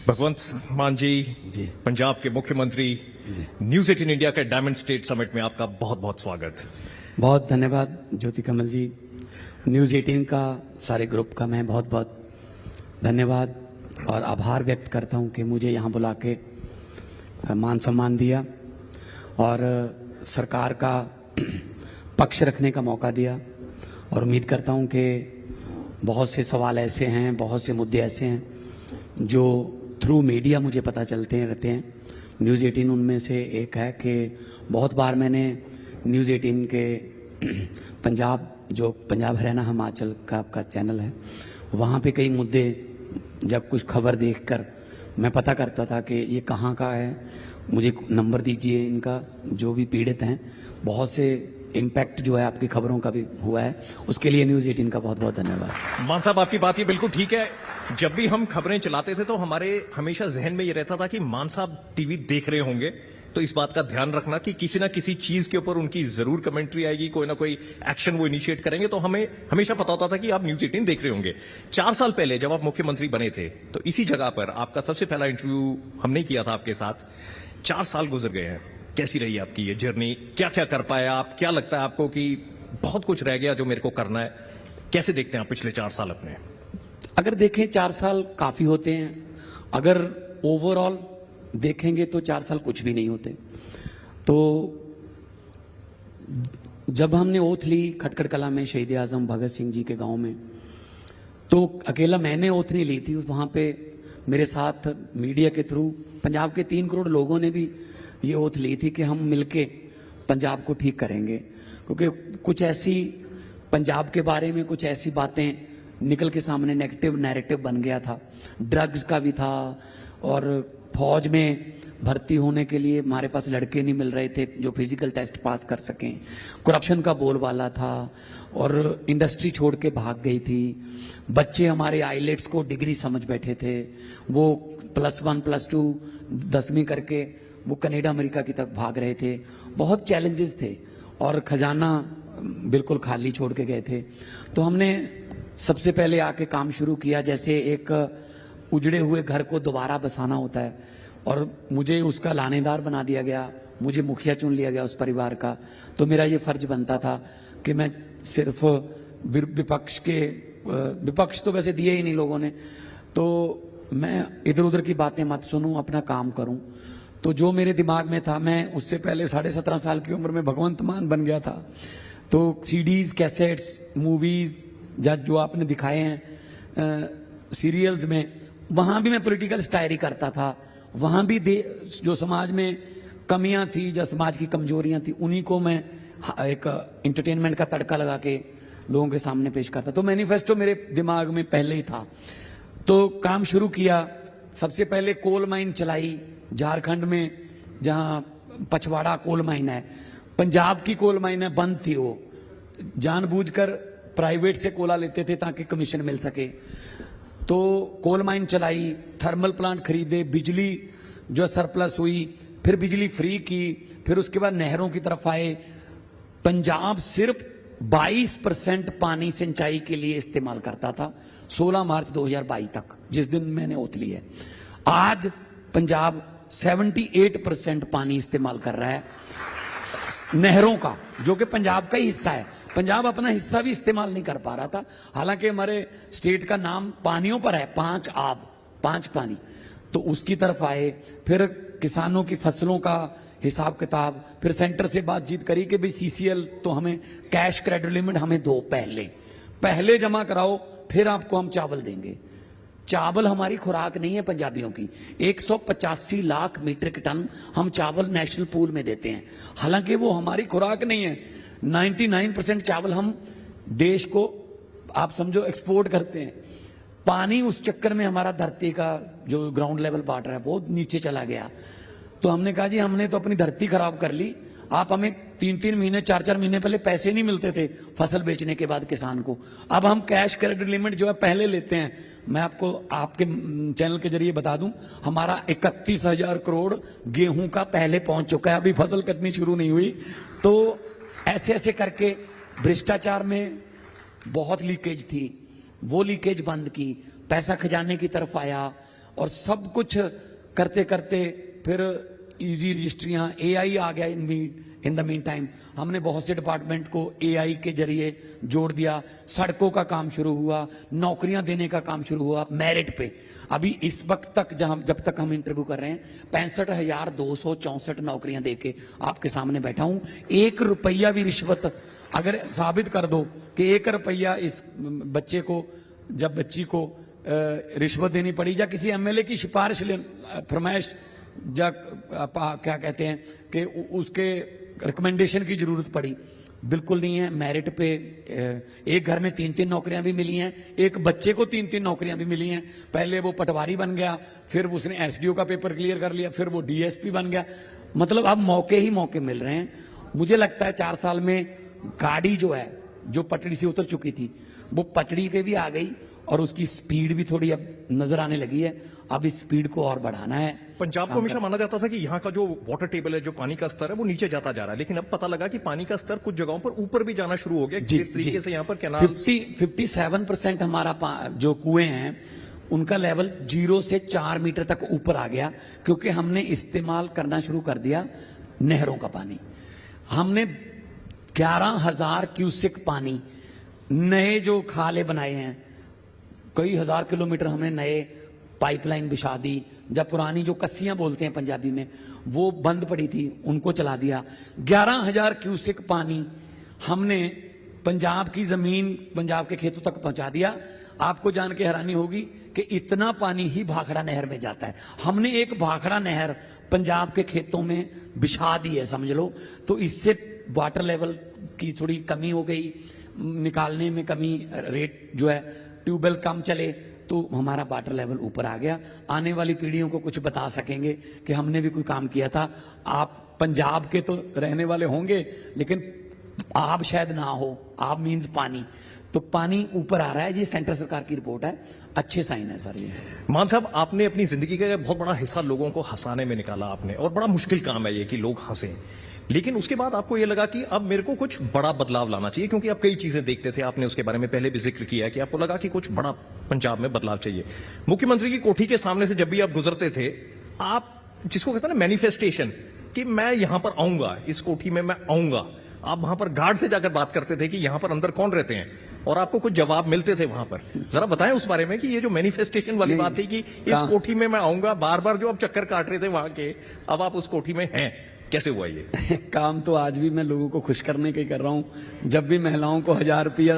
भगवंत मान जी पंजाब के मुख्यमंत्री न्यूज 18 इंडिया के डायमंड स्टेट समिट में आपका बहुत बहुत स्वागत। बहुत धन्यवाद ज्योति कमल जी। न्यूज 18 का सारे ग्रुप का मैं बहुत बहुत धन्यवाद और आभार व्यक्त करता हूं कि मुझे यहां बुला के मान सम्मान दिया और सरकार का पक्ष रखने का मौका दिया। और उम्मीद करता हूं कि बहुत से सवाल ऐसे हैं, बहुत से मुद्दे ऐसे हैं जो थ्रू मीडिया मुझे पता चलते रहते हैं। न्यूज़ 18 उनमें से एक है कि बहुत बार मैंने न्यूज़ 18 के पंजाब हरियाणा हिमाचल का आपका चैनल है, वहाँ पे कई मुद्दे जब कुछ खबर देखकर मैं पता करता था कि ये कहाँ का है, मुझे नंबर दीजिए इनका, जो भी पीड़ित हैं। बहुत से इम्पैक्ट जो है आपकी खबरों का भी हुआ है, उसके लिए न्यूज़ 18 का बहुत बहुत धन्यवाद। मान साहब, आपकी बात ये बिल्कुल ठीक है। जब भी हम खबरें चलाते थे तो हमारे हमेशा जहन में ये रहता था कि मान साहब टीवी देख रहे होंगे, तो इस बात का ध्यान रखना कि किसी ना किसी चीज के ऊपर उनकी जरूर कमेंट्री आएगी, कोई ना कोई एक्शन वो इनिशिएट करेंगे। तो हमें हमेशा पता होता था कि आप न्यूज़ 18 देख रहे होंगे। 4 साल पहले जब आप मुख्यमंत्री बने थे तो इसी जगह पर आपका सबसे पहला इंटरव्यू हमने किया था आपके साथ। 4 साल गुजर गए हैं, कैसी रही आपकी ये जर्नी? क्या क्या कर पाए आप? क्या लगता है आपको कि बहुत कुछ रह गया जो मेरे को करना है? कैसे देखते हैं आप पिछले 4 साल अपने? अगर देखें 4 साल काफी होते हैं, अगर ओवरऑल देखेंगे तो 4 साल कुछ भी नहीं होते। तो जब हमने ओथ ली खटखड़ कला में शहीद आजम भगत सिंह जी के गांव में, तो अकेला मैंने ओथ नहीं ली थी, वहां पे मेरे साथ मीडिया के थ्रू पंजाब के 3 करोड़ लोगों ने भी ये ओथ ली थी कि हम मिलके पंजाब को ठीक करेंगे। क्योंकि कुछ ऐसी पंजाब के बारे में कुछ ऐसी बातें निकल के सामने नेगेटिव नैरेटिव बन गया था। ड्रग्स का भी था, और फौज में भर्ती होने के लिए हमारे पास लड़के नहीं मिल रहे थे जो फिजिकल टेस्ट पास कर सकें। करप्शन का बोलबाला था, और इंडस्ट्री छोड़ के भाग गई थी। बच्चे हमारे आईलेट्स को डिग्री समझ बैठे थे, वो +1 +2 10वीं करके वो कनाडा अमेरिका की तरफ भाग रहे थे। बहुत चैलेंजेस थे और खजाना बिल्कुल खाली छोड़ के गए थे। तो हमने सबसे पहले आके काम शुरू किया, जैसे एक उजड़े हुए घर को दोबारा बसाना होता है, और मुझे उसका लानेदार बना दिया गया, मुझे मुखिया चुन लिया गया उस परिवार का। तो मेरा ये फर्ज बनता था कि मैं सिर्फ विपक्ष तो वैसे दिए ही नहीं लोगों ने, तो मैं इधर उधर की बातें मत सुनूं, अपना काम करूं। तो जो मेरे दिमाग में था, मैं उससे पहले 17.5 साल की उम्र में भगवंत मान बन गया था। तो सीडीज, कैसेट्स, मूवीज जो आपने दिखाए हैं सीरियल्स में, वहां भी मैं पॉलिटिकल स्टायरी करता था। वहां भी जो समाज में कमियां थी, जो समाज की कमजोरियां थी, उन्हीं को मैं एक एंटरटेनमेंट का तड़का लगा के लोगों के सामने पेश करता। तो मैनिफेस्टो मेरे दिमाग में पहले ही था। तो काम शुरू किया। सबसे पहले कोल माइन चलाई झारखंड में, जहां पछवाड़ा कोल माइन है, पंजाब की कोल माइन है, बंद थी। वो जानबूझकर प्राइवेट से कोला लेते थे ताकि कमीशन मिल सके। तो कोल माइन चलाई, थर्मल प्लांट खरीदे, बिजली जो सरप्लस हुई, फिर बिजली फ्री की, फिर उसके बाद नहरों की तरफ आए। पंजाब सिर्फ 22% पानी सिंचाई के लिए इस्तेमाल करता था 16 मार्च 2022 तक, जिस दिन मैंने ओथ ली है। आज पंजाब 78% पानी इस्तेमाल कर रहा है नहरों का, जो कि पंजाब का ही हिस्सा है। पंजाब अपना हिस्सा भी इस्तेमाल नहीं कर पा रहा था, हालांकि हमारे स्टेट का नाम पानियों पर है, 5 आब, 5 पानी। तो उसकी तरफ आए, फिर किसानों की फसलों का हिसाब किताब, फिर सेंटर से बातचीत करी कि भाई CCL तो हमें कैश क्रेडिट लिमिट हमें दो, पहले जमा कराओ, फिर आपको हम चावल देंगे। चावल हमारी खुराक नहीं है पंजाबियों की। 185 लाख मीट्रिक टन हम चावल नेशनल पूल में देते हैं, हालांकि वो हमारी खुराक नहीं है। 99% चावल हम देश को, आप समझो, एक्सपोर्ट करते हैं। पानी उस चक्कर में हमारा धरती का जो ग्राउंड लेवल वाटर है बहुत नीचे चला गया। तो हमने कहा जी, हमने तो अपनी धरती खराब कर ली। आप हमें 3-3 महीने 4-4 महीने पहले पैसे नहीं मिलते थे फसल बेचने के बाद किसान को, अब हम कैश क्रेडिट लिमिट जो है पहले लेते हैं। मैं आपको आपके चैनल के जरिए बता दूं, हमारा 31,000 करोड़ गेहूं का पहले पहुंच चुका है, अभी फसल कटनी शुरू नहीं हुई। तो ऐसे ऐसे करके भ्रष्टाचार में बहुत लीकेज थी, वो लीकेज बंद की, पैसा खजाने की तरफ आया, और सब कुछ करते करते फिर इजी रजिस्ट्रियां, एआई आ गया इन द मीन टाइम। हमने बहुत से डिपार्टमेंट को एआई के जरिए जोड़ दिया, सड़कों का काम शुरू हुआ, नौकरियां देने का काम शुरू हुआ मेरिट पे। अभी इस वक्त तक जब तक हम इंटरव्यू कर रहे हैं 65,264 नौकरियां देके आपके सामने बैठा हूं। 1 रुपया भी रिश्वत अगर साबित कर दो कि 1 रुपया इस बच्चे को, जब बच्ची को रिश्वत देनी पड़ी या किसी एमएलए की सिफारिश फरमाइश या क्या कहते हैं कि उसके रिकमेंडेशन की जरूरत पड़ी, बिल्कुल नहीं है। मेरिट पे एक घर में 3-3 नौकरियां भी मिली हैं, एक बच्चे को 3-3 नौकरियां भी मिली हैं। पहले वो पटवारी बन गया, फिर उसने एसडीओ का पेपर क्लियर कर लिया, फिर वो डीएसपी बन गया। मतलब अब मौके ही मौके मिल रहे हैं। मुझे लगता है 4 साल में गाड़ी जो है, जो पटड़ी से उतर चुकी थी, वो पटड़ी पे भी आ गई और उसकी स्पीड भी थोड़ी अब नजर आने लगी है। अब इस स्पीड को और बढ़ाना है। पंजाब को हमेशा माना जाता था कि यहाँ का जो वाटर टेबल है, जो पानी का स्तर है, वो नीचे जाता जा रहा है, लेकिन अब पता लगा कि पानी का स्तर कुछ जगहों पर ऊपर भी जाना शुरू हो गया। जिस तरीके से यहाँ पर कैनाल 57% हमारा जो कुएं हैं उनका लेवल 0 से 4 मीटर तक ऊपर आ गया, क्योंकि हमने इस्तेमाल करना शुरू कर दिया नहरों का पानी। हमने 11,000 क्यूसेक पानी, नए जो खाले बनाए हैं, कई हजार किलोमीटर हमने नए पाइपलाइन बिछा दी। जब पुरानी जो कस्सियां बोलते हैं पंजाबी में, वो बंद पड़ी थी, उनको चला दिया। 11,000 क्यूसेक पानी हमने पंजाब की जमीन, पंजाब के खेतों तक पहुंचा दिया। आपको जान के हैरानी होगी कि इतना पानी ही भाखड़ा नहर में जाता है। हमने एक भाखड़ा नहर पंजाब के खेतों में बिछा दी है, समझ लो। तो इससे वाटर लेवल की थोड़ी कमी हो गई, निकालने में कमी, रेट जो है ट्यूबवेल कम चले तो हमारा वाटर लेवल ऊपर आ गया। आने वाली पीढ़ियों को कुछ बता सकेंगे कि हमने भी कोई काम किया था। आप पंजाब के तो रहने वाले होंगे, लेकिन आब शायद ना हो। आब मीन्स पानी, तो पानी ऊपर आ रहा है। ये सेंट्रल सरकार की रिपोर्ट है, अच्छे साइन है सर। ये मान साहब, आपने अपनी जिंदगी का बहुत बड़ा हिस्सा लोगों को हंसाने में निकाला आपने, और बड़ा मुश्किल काम है ये कि लोग हंसें। लेकिन उसके बाद आपको ये लगा कि अब मेरे को कुछ बड़ा बदलाव लाना चाहिए, क्योंकि आप कई चीजें देखते थे, आपने उसके बारे में पहले भी जिक्र किया कि आपको लगा कि कुछ बड़ा पंजाब में बदलाव चाहिए। मुख्यमंत्री की कोठी के सामने से जब भी आप गुजरते थे, आप जिसको कहते हैं ना मैनिफेस्टेशन, कि मैं यहां पर आऊंगा, इस कोठी में मैं आऊंगा, आप वहां पर गार्ड से जाकर बात करते थे कि यहां पर अंदर कौन रहते हैं, और आपको कुछ जवाब मिलते थे वहां पर। जरा बताएं उस बारे में कि ये जो मैनिफेस्टेशन वाली बात थी कि इस कोठी में मैं आऊंगा, बार बार जो आप चक्कर काट रहे थे वहां के, अब आप उस कोठी में हैं, कैसे हुआ ये? काम तो आज भी मैं लोगों को खुश करने का ही कर रहा हूं। जब भी महिलाओं को 1,000 रुपया,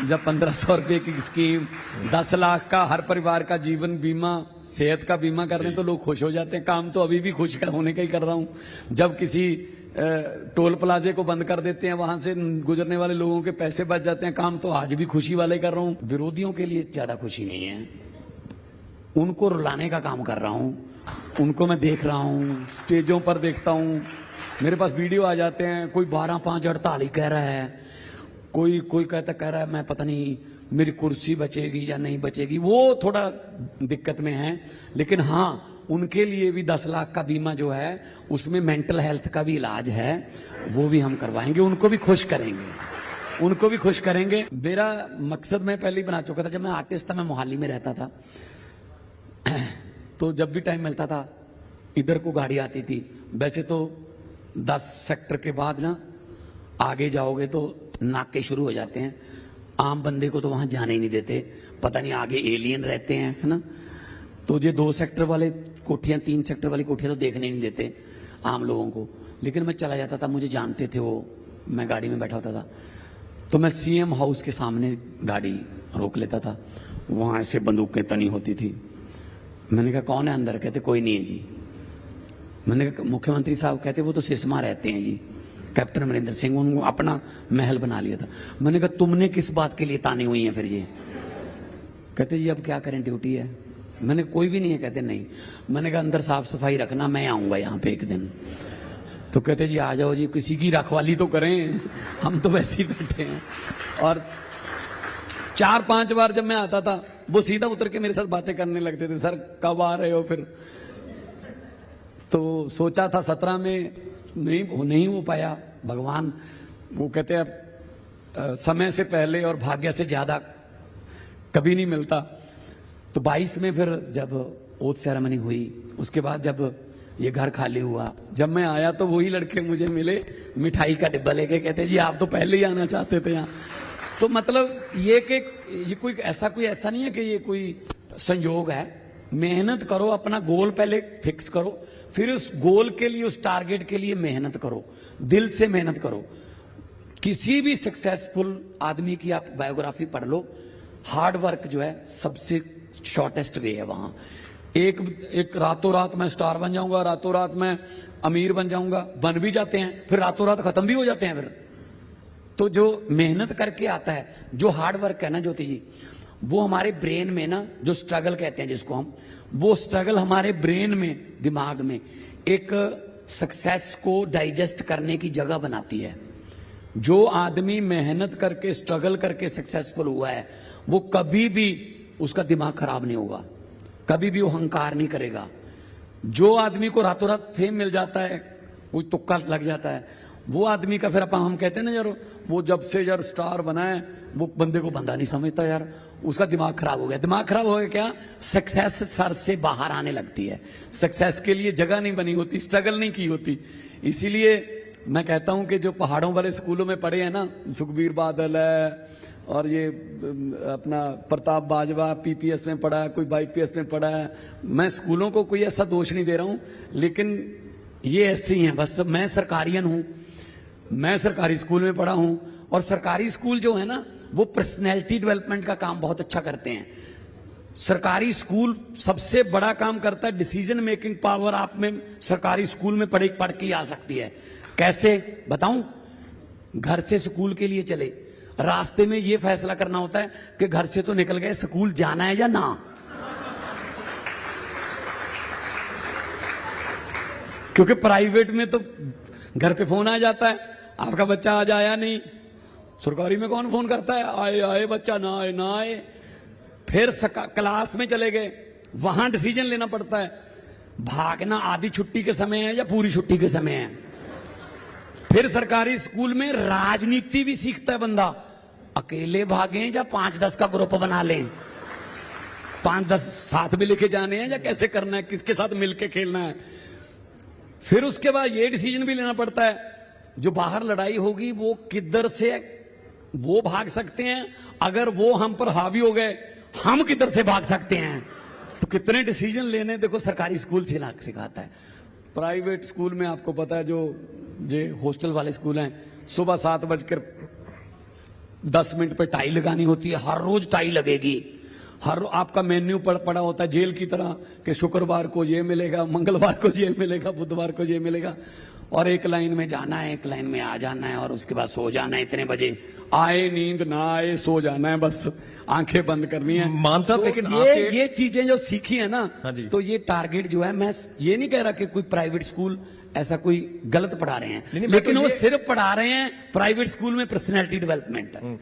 जब 1,500 रुपये की स्कीम, 10 लाख का हर परिवार का जीवन बीमा, सेहत का बीमा कर रहे हैं तो लोग खुश हो जाते हैं। काम तो अभी भी खुश होने का ही कर रहा हूं। जब किसी टोल प्लाजे को बंद कर देते हैं, वहां से गुजरने वाले लोगों के पैसे बच जाते हैं, काम तो आज भी खुशी वाले कर रहा हूं। विरोधियों के लिए ज्यादा खुशी नहीं है, उनको रुलाने का काम कर रहा हूं। उनको मैं देख रहा हूं, स्टेजों पर देखता हूं, मेरे पास वीडियो आ जाते हैं। कोई 12-5 हड़ताली कह रहा है, कोई कह रहा है मैं पता नहीं मेरी कुर्सी बचेगी या नहीं बचेगी। वो थोड़ा दिक्कत में है, लेकिन हाँ, उनके लिए भी 10 लाख का बीमा जो है, उसमें मेंटल हेल्थ का भी इलाज है, वो भी हम करवाएंगे। उनको भी खुश करेंगे, उनको भी खुश करेंगे। मेरा मकसद मैं पहले ही बना चुका था। जब मैं आर्टिस्ट था, मैं मोहाली में रहता था, तो जब भी टाइम मिलता था इधर को गाड़ी आती थी। वैसे तो 10 सेक्टर के बाद ना आगे जाओगे तो नाके शुरू हो जाते हैं, आम बंदे को तो वहां जाने ही नहीं देते, पता नहीं आगे एलियन रहते हैं, है ना। तो ये 2 सेक्टर वाले कोठियां, 3 सेक्टर वाली कोठियां तो देखने ही नहीं देते आम लोगों को। लेकिन मैं चला जाता था, मुझे जानते थे वो, मैं गाड़ी में बैठा होता था तो मैं सीएम हाउस के सामने गाड़ी रोक लेता था। वहां से बंदूकें तनी होती थी। मैंने कहा कौन है अंदर? कहते कोई नहीं है जी। मैंने कहा मुख्यमंत्री साहब? कहते वो तो सिसमा रहते हैं जी, कैप्टन अमरिंदर सिंह, उनको अपना महल बना लिया था। मैंने कहा तुमने किस बात के लिए तानी हुई है फिर ये? कहते जी अब क्या करें, ड्यूटी है। मैंने कोई भी नहीं है? कहते नहीं। मैंने कहा अंदर साफ सफाई रखना, मैं आऊंगा यहाँ पे एक दिन। तो कहते जी आ जाओ जी, किसी की रखवाली तो करें, हम तो वैसे ही बैठे हैं। और 4-5 बार जब मैं आता था, वो सीधा उतर के मेरे साथ बातें करने लगते थे, सर कब आ रहे हो फिर? तो सोचा था 17 में, नहीं हो पाया। भगवान वो कहते हैं समय से पहले और भाग्य से ज्यादा कभी नहीं मिलता। तो 22 में फिर जब ओथ सेरेमनी हुई, उसके बाद जब ये घर खाली हुआ, जब मैं आया तो वही लड़के मुझे मिले, मिठाई का डिब्बा लेके, कहते जी आप तो पहले ही आना चाहते थे यहाँ। तो मतलब ये कि ये कोई ऐसा नहीं है कि ये कोई संयोग है। मेहनत करो, अपना गोल पहले फिक्स करो, फिर उस गोल के लिए, उस टारगेट के लिए मेहनत करो, दिल से मेहनत करो। किसी भी सक्सेसफुल आदमी की आप बायोग्राफी पढ़ लो, हार्ड वर्क जो है सबसे शॉर्टेस्ट वे है वहां। एक रातों रात मैं स्टार बन जाऊंगा, रातों रात मैं अमीर बन जाऊंगा, बन भी जाते हैं, फिर रातों रात खत्म भी हो जाते हैं। फिर तो जो मेहनत करके आता है, जो हार्ड वर्क है ना ज्योति जी, वो हमारे ब्रेन में ना, जो स्ट्रगल कहते हैं जिसको हम, वो स्ट्रगल हमारे ब्रेन में, दिमाग में एक सक्सेस को डाइजेस्ट करने की जगह बनाती है। जो आदमी मेहनत करके, स्ट्रगल करके सक्सेसफुल हुआ है, वो कभी भी उसका दिमाग खराब नहीं होगा, कभी भी वो अहंकार नहीं करेगा। जो आदमी को रातों रात फेम मिल जाता है, कोई तुक्का लग जाता है, वो आदमी का फिर हम कहते हैं ना यार, वो जब से यार स्टार बना है, वो बंदे को बंदा नहीं समझता यार, उसका दिमाग खराब हो गया। दिमाग खराब हो गया क्या? सक्सेस सर से बाहर आने लगती है, सक्सेस के लिए जगह नहीं बनी होती, स्ट्रगल नहीं की होती। इसीलिए मैं कहता हूं कि जो पहाड़ों वाले स्कूलों में पढ़े हैं ना, सुखबीर बादल है और ये अपना प्रताप बाजवा पीपीएस में पढ़ा है, कोई बाईपीएस में पढ़ा है, मैं स्कूलों को कोई ऐसा दोष नहीं दे रहा हूं, लेकिन ये ऐसे ही हैं बस। मैं सरकारियन हूं, मैं सरकारी स्कूल में पढ़ा हूं, और सरकारी स्कूल जो है ना, वो पर्सनैलिटी डेवलपमेंट का काम बहुत अच्छा करते हैं। सरकारी स्कूल सबसे बड़ा काम करता है, डिसीजन मेकिंग पावर आप में सरकारी स्कूल में पढ़ के आ सकती है। कैसे बताऊं? घर से स्कूल के लिए चले, रास्ते में यह फैसला करना होता है कि घर से तो निकल गए, स्कूल जाना है या ना। क्योंकि प्राइवेट में तो घर पे फोन आ जाता है, आपका बच्चा आज आया नहीं। सरकारी में कौन फोन करता है, आए आए बच्चा, ना आए ना आए। फिर क्लास में चले गए, वहां डिसीजन लेना पड़ता है, भागना आधी छुट्टी के समय है या पूरी छुट्टी के समय है। फिर सरकारी स्कूल में राजनीति भी सीखता है बंदा, अकेले भागें या 5-10 का ग्रुप बना लें, 5-10 साथ में लेके जाने हैं या कैसे करना है, किसके साथ मिलके खेलना है। फिर उसके बाद ये डिसीजन भी लेना पड़ता है, जो बाहर लड़ाई होगी वो किधर से वो भाग सकते हैं, अगर वो हम पर हावी हो गए हम किधर से भाग सकते हैं। तो कितने डिसीजन लेने देखो सरकारी स्कूल सिखाता है। प्राइवेट स्कूल में आपको पता है, जो हॉस्टल वाले स्कूल हैं, सुबह 7:10 पे टाई लगानी होती है, हर रोज टाई लगेगी, हर आपका मेन्यू पड़ा होता है जेल की तरह कि शुक्रवार को ये मिलेगा, मंगलवार को ये मिलेगा, बुधवार को ये मिलेगा, और एक लाइन में जाना है, एक लाइन में आ जाना है, और उसके बाद सो जाना है। इतने बजे आए नींद ना आए सो जाना है, बस आंखें बंद करनी है। मान साहब, तो लेकिन ये चीजें जो सीखी है ना, हाँ जी। तो ये टारगेट जो है, मैं ये नहीं कह रहा कि कोई प्राइवेट स्कूल ऐसा कोई गलत पढ़ा रहे हैं, नहीं, लेकिन तो वो सिर्फ पढ़ा रहे हैं प्राइवेट स्कूल में पर्सनैलिटी डेवलपमेंट है।